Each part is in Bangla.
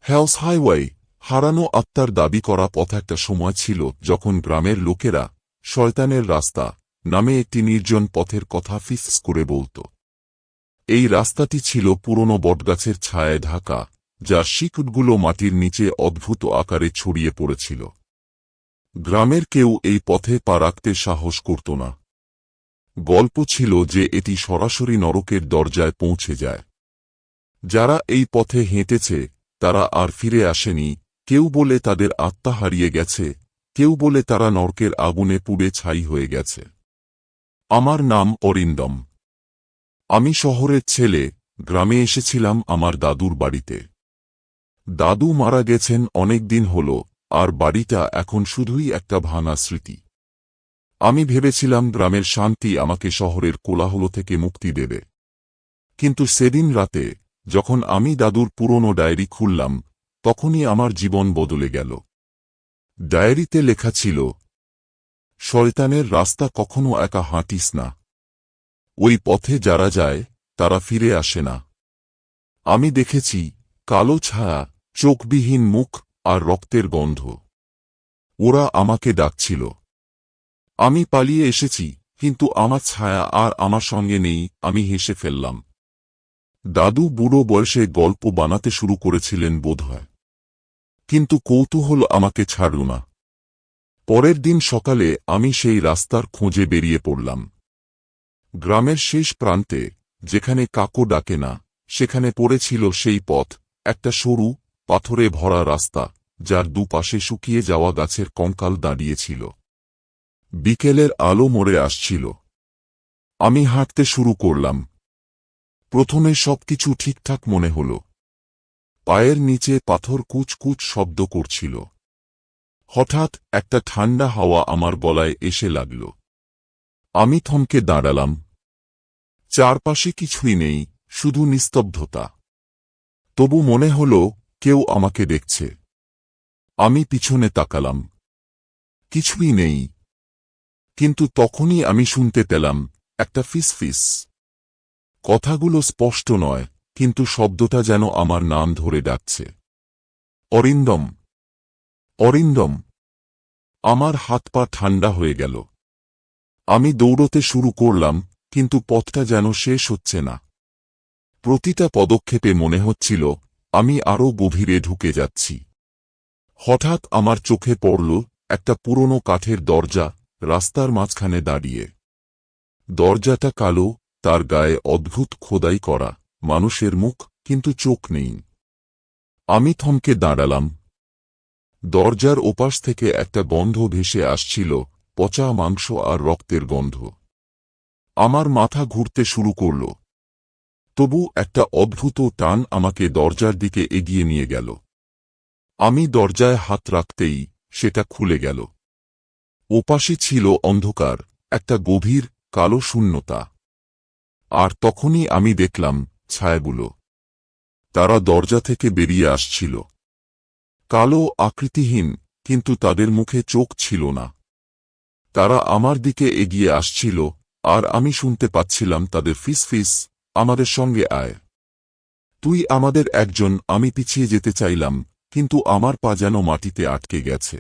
হেলস হাইওয়ে, হারানো আত্মার দাবি করা পথ। একটা সময় ছিল যখন গ্রামের লোকেরা শয়তানের রাস্তা নামে একটি নির্জন পথের কথা ফিস করে বলত। এই রাস্তাটি ছিল পুরনো বটগাছের ছায়ায় ঢাকা, যার শিকড়গুলো মাটির নিচে অদ্ভুত আকারে ছড়িয়ে পড়েছিল। গ্রামের কেউ এই পথে পা রাখতে সাহস করত না। গল্প ছিল যে এটি সরাসরি নরকের দরজায় পৌঁছে যায়। যারা এই পথে হেঁটেছে তারা আর ফিরে আসেনি। কেউ বলে তাদের আত্মা হারিয়ে গেছে, কেউ বলে তারা নরকের আগুনে পুড়ে ছাই হয়ে গেছে। আমার নাম অরিন্দম। আমি শহরের ছেলে, গ্রামে এসেছিলাম আমার দাদুর বাড়িতে। দাদু মারা গেছেন অনেক দিন হল, আর বাড়িটা এখন শুধুই একটা ভাঙা স্মৃতি। আমি ভেবেছিলাম গ্রামের শান্তি আমাকে শহরের কোলাহল থেকে মুক্তি দেবে। কিন্তু সেদিন রাতে যখন আমি দাদুর পুরনো ডায়েরি খুললাম, তখনই আমার জীবন বদলে গেল। ডায়েরিতে লেখা ছিল, শয়তানের রাস্তা কখনো একা হাঁটিস না। ওই পথে যারা যায় তারা ফিরে আসে না। আমি দেখেছি কালো ছায়া, চোখবিহীন মুখ আর রক্তের গন্ধ। ওরা আমাকে ডাকছিল। আমি পালিয়ে এসেছি, কিন্তু আমার ছায়া আর আমার সঙ্গে নেই। আমি হেসে ফেললাম। দাদু বুড়ো বয়সে গল্প বানাতে শুরু করেছিলেন বোধহয়, কিন্তু কৌতূহল আমাকে ছাড়ল না। পরের দিন সকালে আমি সেই রাস্তার খোঁজে বেরিয়ে পড়লাম। গ্রামের শেষ প্রান্তে, যেখানে কাকও ডাকে না, সেখানে পড়েছিল সেই পথ, একটা সরু, পাথরে ভরা রাস্তা, যার দুপাশে শুকিয়ে যাওয়া গাছের কঙ্কাল দাঁড়িয়েছিল। বিকেলের আলো মরে আসছিল। আমি হাঁটতে শুরু করলাম। প্রথমে সবকিছু ঠিকঠাক মনে হল। পায়ের নিচে পাথর কুচকুচ শব্দ করছিল। হঠাৎ একটা ঠান্ডা হাওয়া আমার গলায় এসে লাগল। আমি থমকে দাঁড়ালাম। চারপাশে কিছুই নেই, শুধু নিস্তব্ধতা। তবু মনে হল কেউ আমাকে দেখছে। আমি পিছনে তাকালাম। কিছুই নেই। কিন্তু তখনই আমি শুনতে পেলাম একটা ফিসফিস। কথাগুলো স্পষ্ট নয়, কিন্তু শব্দটা যেন আমার নাম ধরে ডাকছে। অরিন্দম, অরিন্দম। আমার হাত পা ঠান্ডা হয়ে গেল। আমি দৌড়তে শুরু করলাম, কিন্তু পথটা যেন শেষ হচ্ছে না। প্রতিটা পদক্ষেপে মনে হচ্ছিল আমি আরও গভীরে ঢুকে যাচ্ছি। হঠাৎ আমার চোখে পড়ল একটা পুরনো কাঠের দরজা, রাস্তার মাঝখানে দাঁড়িয়ে। দরজাটা কালো, তার গায়ে অদ্ভুত খোদাই করা, মানুষের মুখ, কিন্তু চোখ নেই। আমি থমকে দাঁড়ালাম। দরজার ওপাশ থেকে একটা গন্ধ ভেসে আসছিল, পচা মাংস আর রক্তের গন্ধ। আমার মাথা ঘুরতে শুরু করল। তবু একটা অদ্ভুত টান আমাকে দরজার দিকে এগিয়ে নিয়ে গেল। আমি দরজায় হাত রাখতেই সেটা খুলে গেল। ওপাশে ছিল অন্ধকার, একটা গভীর, কালো শূন্যতা। আর তখনই আমি দেখলাম ছায়াগুলো। তারা দরজা থেকে বেরিয়ে আসছিল। কালো, আকৃতিহীন, কিন্তু তাদের মুখে চোখ ছিল না। তারা আমার দিকে এগিয়ে আসছিল, আর আমি শুনতে পাচ্ছিলাম তাদের ফিসফিস, আমাদের সঙ্গে আয়। তুই আমাদের একজন। আমি পিছিয়ে যেতে চাইলাম, কিন্তু আমার পা যেন মাটিতে আটকে গেছে।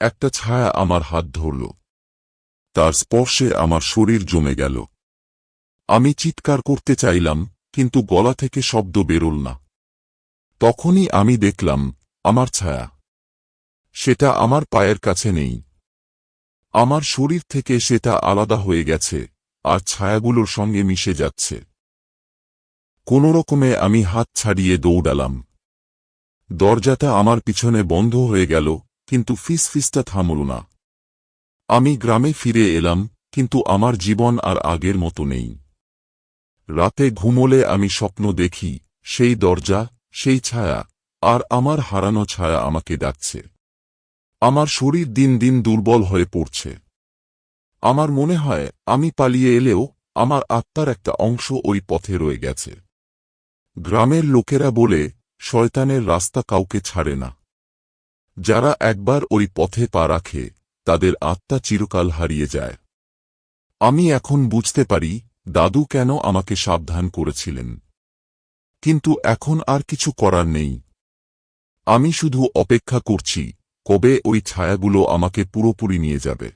একটা ছায়া আমার হাত ধরল। তার স্পর্শে আমার শরীর জমে গেল। আমি চিৎকার করতে চাইলাম, কিন্তু গলা থেকে শব্দ বেরোল না। তখনই আমি দেখলাম আমার ছায়া। সেটা আমার পায়ের কাছে নেই। আমার শরীর থেকে সেটা আলাদা হয়ে গেছে, আর ছায়াগুলোর সঙ্গে মিশে যাচ্ছে। কোনোরকমে আমি হাত ছাড়িয়ে দৌড়ালাম। দরজাটা আমার পিছনে বন্ধ হয়ে গেল, কিন্তু ফিসফিসটা থামল না। আমি গ্রামে ফিরে এলাম, কিন্তু আমার জীবন আর আগের মতো নেই। রাতে ঘুমোলে আমি স্বপ্ন দেখি, সেই দরজা, সেই ছায়া, আর আমার হারানো ছায়া আমাকে ডাকছে। আমার শরীর দিন দিন দুর্বল হয়ে পড়ছে। আমার মনে হয় আমি পালিয়ে এলেও আমার আত্মার একটা অংশ ওই পথে রয়ে গেছে। গ্রামের লোকেরা বলে, শয়তানের রাস্তা কাউকে ছাড়ে না। যারা একবার ওই পথে পা রাখে তাদের আত্মা চিরকাল হারিয়ে যায়। আমি এখন বুঝতে পারি দাদু কেন আমাকে সাবধান করেছিলেন। কিন্তু এখন আর কিছু করার নেই। আমি শুধু অপেক্ষা করছি কবে ওই ছায়াগুলো আমাকে পুরোপুরি নিয়ে যাবে।